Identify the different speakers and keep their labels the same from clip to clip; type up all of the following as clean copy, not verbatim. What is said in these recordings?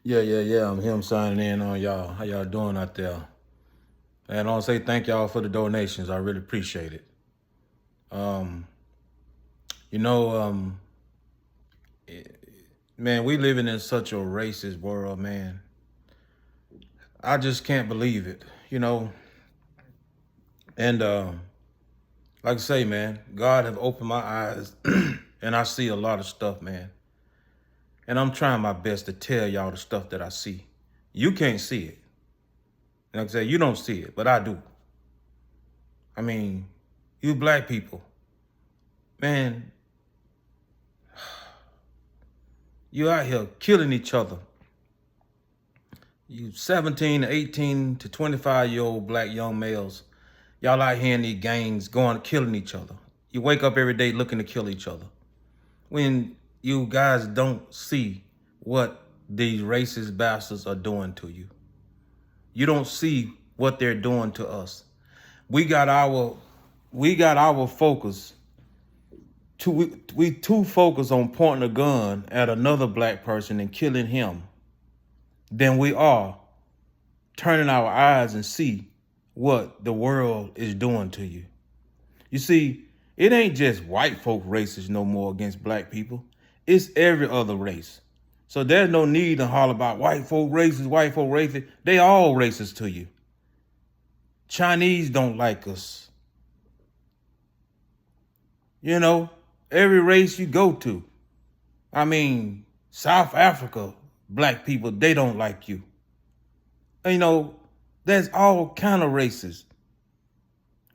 Speaker 1: Yeah. I'm him signing in on y'all. How y'all doing out there? And I'll say thank y'all for the donations. I really appreciate it. Um, you know, um, man, we living in such a racist world, man. I just can't believe it. And like I say, man, God have opened my eyes, and I see a lot of stuff, man. And I'm trying my best to tell y'all the stuff that I see. You can't see it. Like I say, you don't see it, but I do. I mean, you black people, man, you out here killing each other. You 17 to 18 to 25-year-old black young males, y'all out here in these gangs going killing each other. You wake up every day looking to kill each other. When you guys don't see what these racist bastards are doing to you. You don't see what they're doing to us. We got our focus. We too focused on pointing a gun at another black person and killing him than we are turning our eyes and see what the world is doing to you. You see, it ain't just white folk racist no more against black people. It's every other race. So there's no need to holler about white folk racist. They all racist to you. Chinese don't like us. Every race you go to. I mean, South Africa, black people, they don't like you. There's all kind of races.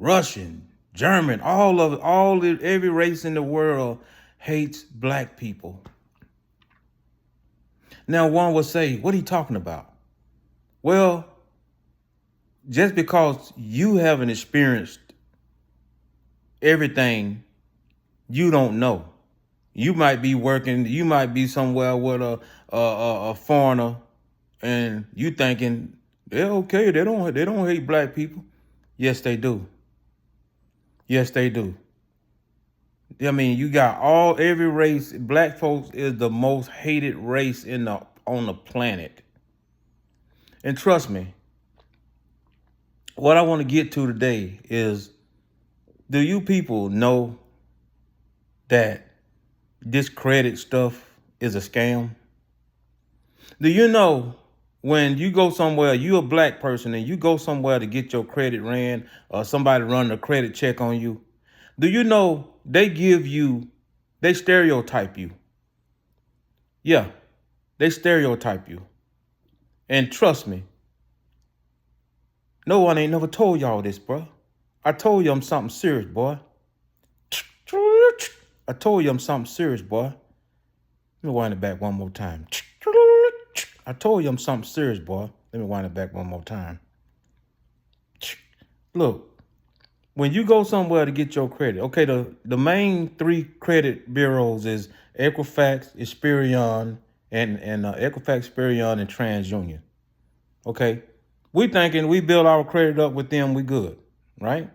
Speaker 1: Russian, German, every race in the world hates black people. Now, one would say, what are you talking about? Well, just because you haven't experienced everything, you don't know. You might be working, you might be somewhere with a foreigner, and you thinking they're okay. They don't hate black people. Yes, they do. Yes, they do. I mean, you got every race. Black folks is the most hated race on the planet. And trust me, what I want to get to today is, do you people know that this credit stuff is a scam? Do you know when you go somewhere, you a black person, and you go somewhere to get your credit ran, or somebody running a credit check on you, do you know they stereotype you? Yeah, they stereotype you. And trust me, no one ain't never told y'all this, bro. I told you I'm something serious, boy. I told you I'm something serious, boy. Let me wind it back one more time. I told you I'm something serious, boy. Let me wind it back one more time. Look, when you go somewhere to get your credit, okay, the main three credit bureaus is Equifax, Experian, and Equifax, Experian, and TransUnion. Okay, we thinking we build our credit up with them, we good, right?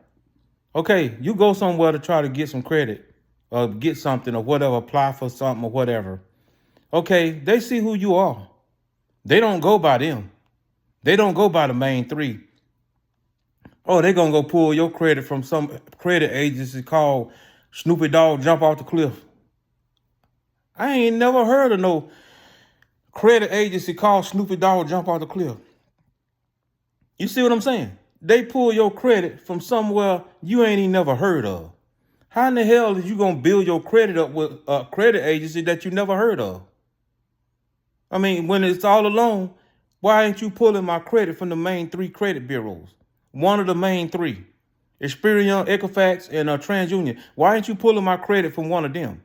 Speaker 1: Okay, you go somewhere to try to get some credit or get something or whatever, apply for something or whatever. Okay, they see who you are. They don't go by them. They don't go by the main three. Oh, they gonna go pull your credit from some credit agency called Snoopy Dogg Jump Off the Cliff. I ain't never heard of no credit agency called Snoopy Dogg Jump Off the Cliff. You see what I'm saying? They pull your credit from somewhere you ain't even never heard of. How in the hell is you gonna build your credit up with a credit agency that you never heard of? I mean, when it's all alone, why ain't you pulling my credit from the main three credit bureaus? One of the main three, Experian, Equifax, and TransUnion. Why ain't you pulling my credit from one of them?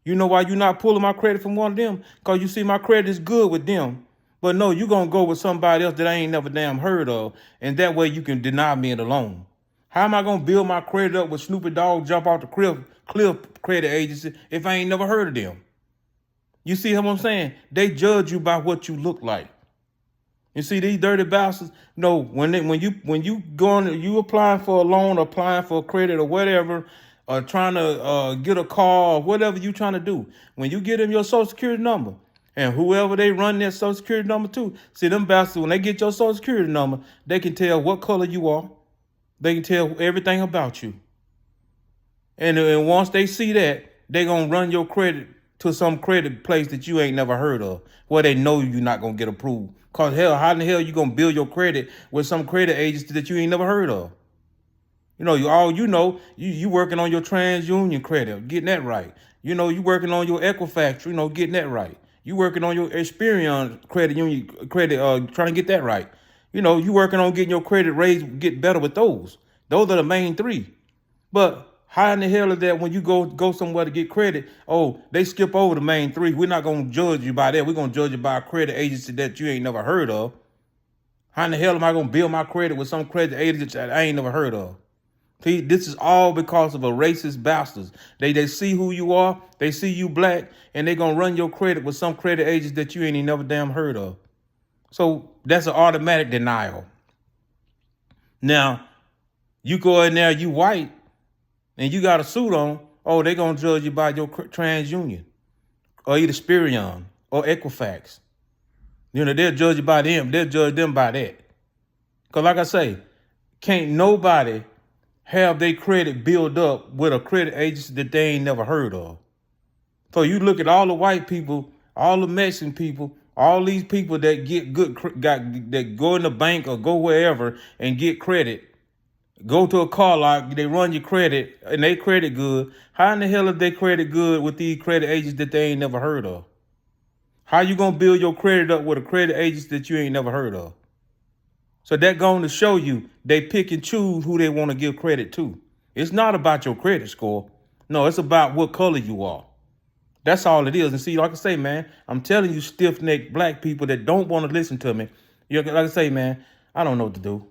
Speaker 1: You know why you not pulling my credit from one of them? Because you see my credit is good with them. But no, you going to go with somebody else that I ain't never damn heard of, and that way you can deny me the loan. How am I going to build my credit up with Snoopy Dogg Jump Off the Cliff credit agency if I ain't never heard of them? You see what I'm saying? They judge you by what you look like. You see these dirty bastards? No, when you going, you applying for a loan, applying for a credit or whatever, trying to get a car or whatever you trying to do. When you get them your social security number And whoever they run their social security number to, see them bastards, when they get your social security number, they can tell what color you are. They can tell everything about you. And once they see that, they going to run your credit to some credit place that you ain't never heard of, where they know you're not going to get approved. Because hell, how in the hell you going to build your credit with some credit agency that you ain't never heard of? You know, you working on your TransUnion credit, getting that right. You know, you working on your Equifax, getting that right. You working on your Experian trying to get that right. You know, you working on getting your credit raised, get better with those. Those are the main three. But how in the hell is that when you go somewhere to get credit, oh, they skip over the main three. We're not going to judge you by that. We're going to judge you by a credit agency that you ain't never heard of. How in the hell am I going to build my credit with some credit agency that I ain't never heard of? See, this is all because of a racist bastards. They see who you are, they see you black, and they going to run your credit with some credit agents that you ain't even never damn heard of. So that's an automatic denial. Now, you go in there, you white, and you got a suit on, oh, they going to judge you by your TransUnion or either Experian or Equifax. You know, they'll judge you by them. They'll judge them by that. Because like I say, can't nobody have their credit build up with a credit agency that they ain't never heard of. So you look at all the white people, all the Mexican people, all these people that get that go in the bank or go wherever and get credit, go to a car lot, they run your credit and they credit good. How in the hell is they credit good with these credit agents that they ain't never heard of? How you gonna build your credit up with a credit agency that you ain't never heard of? So that going to show you they pick and choose who they want to give credit to. It's not about your credit score. No, it's about what color you are. That's all it is. And see, like I say, man, I'm telling you stiff-necked black people that don't want to listen to me. Like I say, man, I don't know what to do.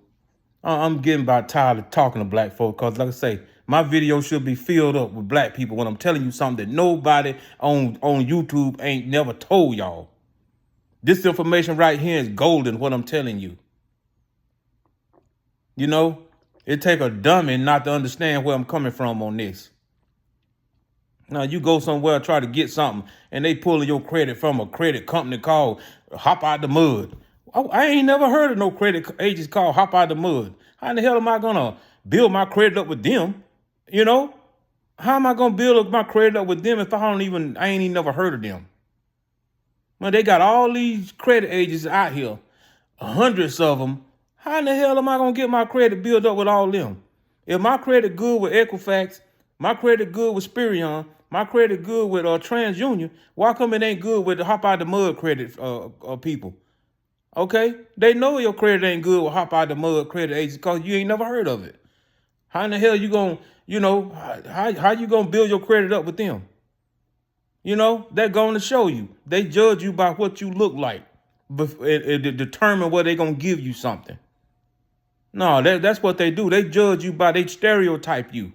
Speaker 1: I'm getting about tired of talking to black folks because, like I say, my video should be filled up with black people when I'm telling you something that nobody on YouTube ain't never told y'all. This information right here is golden, what I'm telling you. You know, it take a dummy not to understand where I'm coming from on this. Now, you go somewhere, try to get something, and they pulling your credit from a credit company called Hop Out the Mud. I ain't never heard of no credit agents called Hop Out the Mud. How in the hell am I going to build my credit up with them? You know, how am I going to build up my credit up with them if I ain't even never heard of them? Well, they got all these credit agents out here, hundreds of them. How in the hell am I going to get my credit built up with all them? If my credit good with Equifax, my credit good with Experian, my credit good with TransUnion, why come it ain't good with the Hop Out the Mud credit people? Okay? They know your credit ain't good with Hop Out the Mud credit agents because you ain't never heard of it. How in the hell you going to, how you going to build your credit up with them? You know, they're going to show you. They judge you by what you look like. It determine whether they're going to give you something. No, that's what they do. They judge you by, they stereotype you.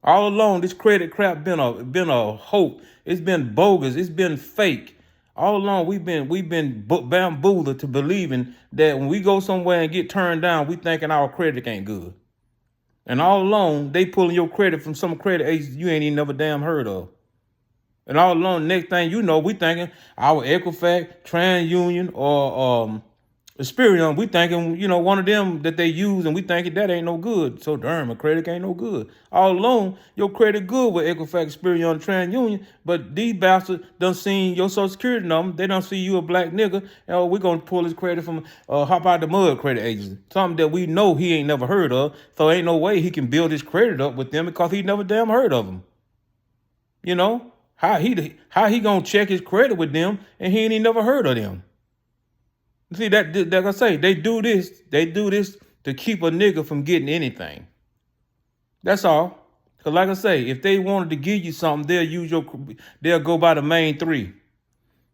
Speaker 1: All along, this credit crap been a hope. It's been bogus. It's been fake. All along, we've been bamboozled to believing that when we go somewhere and get turned down, we thinking our credit ain't good. And all along, they pulling your credit from some credit agency you ain't even never damn heard of. And all along, next thing you know, we thinking our Equifax, TransUnion, or Experian, we thinking, one of them that they use, and we thinking that ain't no good. So darn, my credit ain't no good. All along, your credit good with Equifax, Experian, TransUnion, but these bastards done seen your social security number. They don't see you a black nigga. Oh, we're gonna pull his credit from Hop Out the Mud credit agency. Something that we know he ain't never heard of. So ain't no way he can build his credit up with them because he never damn heard of them. You know? How he gonna check his credit with them and he ain't even never heard of them? See, that like I say, they do this to keep a nigga from getting anything. That's all. Cause like I say, if they wanted to give you something, they'll go by the main three.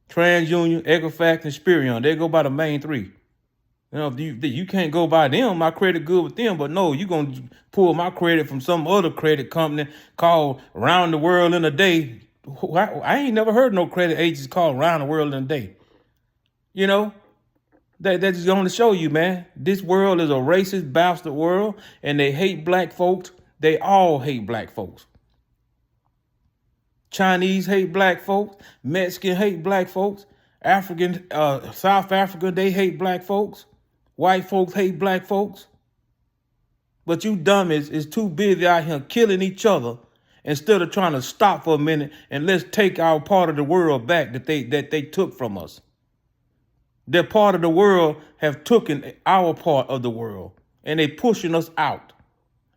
Speaker 1: TransUnion, Equifax, and Experian. They go by the main three. You can't go by them. My credit good with them, but no, you gonna pull my credit from some other credit company called Round the World in a Day. I ain't never heard no credit agents called Round the World in a Day. You know? That's just going to show you, man. This world is a racist bastard world, and they hate black folks. They all hate black folks. Chinese hate black folks. Mexican hate black folks. South Africa, they hate black folks. White folks hate black folks. But you dummies is too busy out here killing each other instead of trying to stop for a minute and let's take our part of the world back that they took from us. Their part of the world have taken our part of the world and they pushing us out.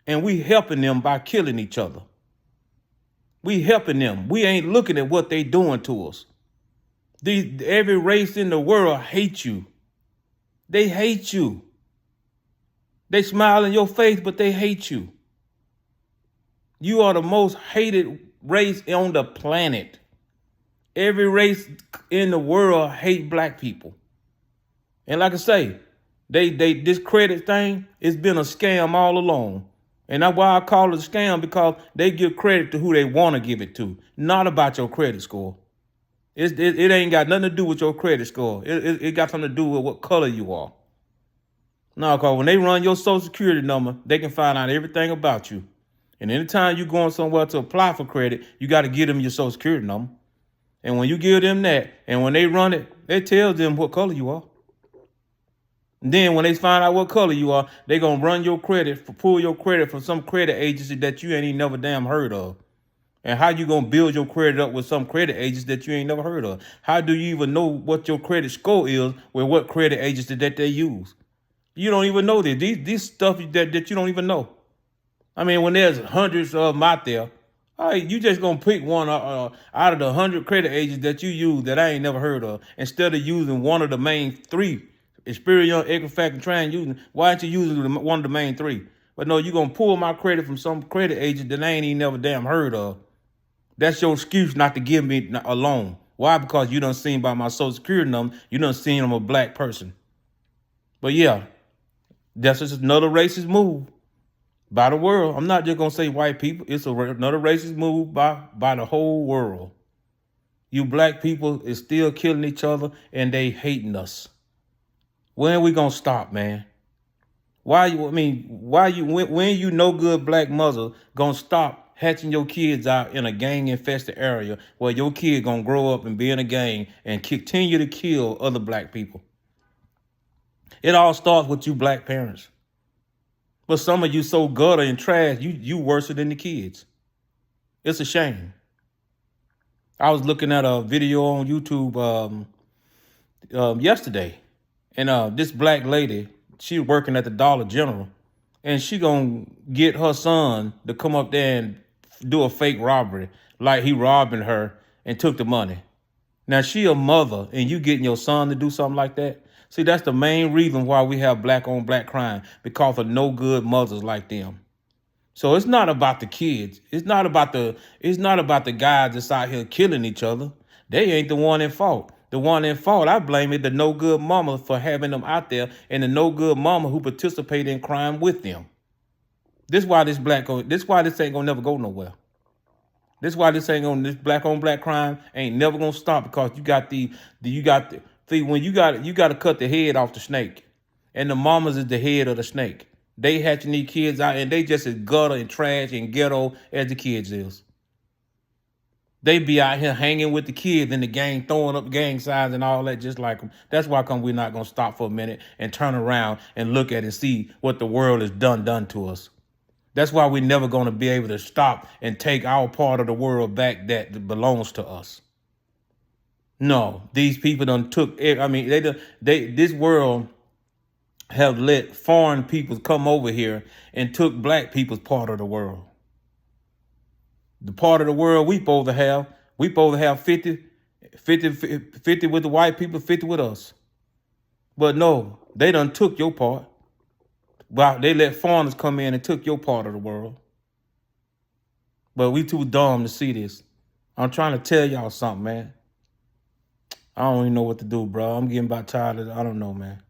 Speaker 1: And we helping them by killing each other. We helping them. We ain't looking at what they doing to us. Every race in the world hates you. They hate you. They smile in your face, but they hate you. You are the most hated race on the planet. Every race in the world hate black people. And like I say, this credit thing, it's been a scam all along. And that's why I call it a scam, because they give credit to who they want to give it to, not about your credit score. It ain't got nothing to do with your credit score. It got something to do with what color you are. No, because when they run your social security number, they can find out everything about you. And anytime you're going somewhere to apply for credit, you got to give them your social security number. And when you give them that, and when they run it, it tells them what color you are. And then when they find out what color you are, they're going to run your credit, pull your credit from some credit agency that you ain't even never damn heard of. And how you going to build your credit up with some credit agents that you ain't never heard of? How do you even know what your credit score is with what credit agency that they use? You don't even know this. These stuff that you don't even know. I mean, when there's hundreds of them out there, all right, you just going to pick one out of the 100 credit agents that you use that I ain't never heard of, instead of using one of the main three, Experian, Equifax, and TransUnion. Why aren't you using one of the main three? But no, you're going to pull my credit from some credit agent that I ain't even never damn heard of. That's your excuse not to give me a loan. Why? Because you done seen by my social security number, you done seen I'm a black person. But yeah, that's just another racist move by the world. I'm not just going to say white people. It's another racist move by the whole world. You black people is still killing each other and they hating us. When are we going to stop, man? When you no good black mother going to stop hatching your kids out in a gang infested area where your kid going to grow up and be in a gang and continue to kill other black people? It all starts with you black parents. But some of you so gutter and trash, you worse than the kids. It's a shame. I was looking at a video on YouTube yesterday, and this black lady, she working at the Dollar General, and she gonna get her son to come up there and do a fake robbery, like he robbing her and took the money. Now she a mother, and you getting your son to do something like that? See, that's the main reason why we have black on black crime, because of no good mothers like them. So it's not about the kids. It's not about the guys that's out here killing each other. They ain't the one in fault. The one in fault, I blame it the no good mama for having them out there, and the no good mama who participate in crime with them. This why this ain't gonna never go nowhere. This black on black crime ain't never gonna stop, because when you got to cut the head off the snake, and the mamas is the head of the snake. They hatching these kids out, and they just as gutter and trash and ghetto as the kids is. They be out here hanging with the kids in the gang, throwing up gang signs and all that, just like them. That's why we're not gonna stop for a minute and turn around and look at and see what the world has done to us. That's why we're never gonna be able to stop and take our part of the world back that belongs to us. No, these people done took. I mean, this world have let foreign people come over here and took black people's part of the world. The part of the world we supposed to have 50 with the white people, 50 with us. But no, they done took your part. Well, they let foreigners come in and took your part of the world. But we too dumb to see this. I'm trying to tell y'all something, man. I don't even know what to do, bro. I'm getting about tired of it. I don't know, man.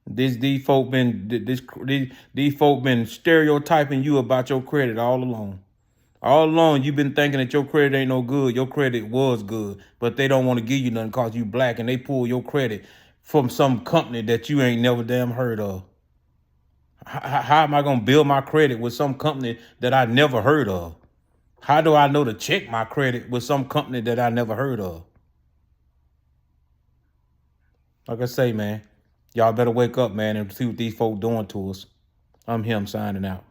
Speaker 1: These folk been stereotyping you about your credit all along. All along, you've been thinking that your credit ain't no good. Your credit was good, but they don't want to give you nothing because you black, and they pull your credit from some company that you ain't never damn heard of. How am I going to build my credit with some company that I never heard of? How do I know to check my credit with some company that I never heard of? Like I say, man, y'all better wake up, man, and see what these folk doing to us. I'm him signing out.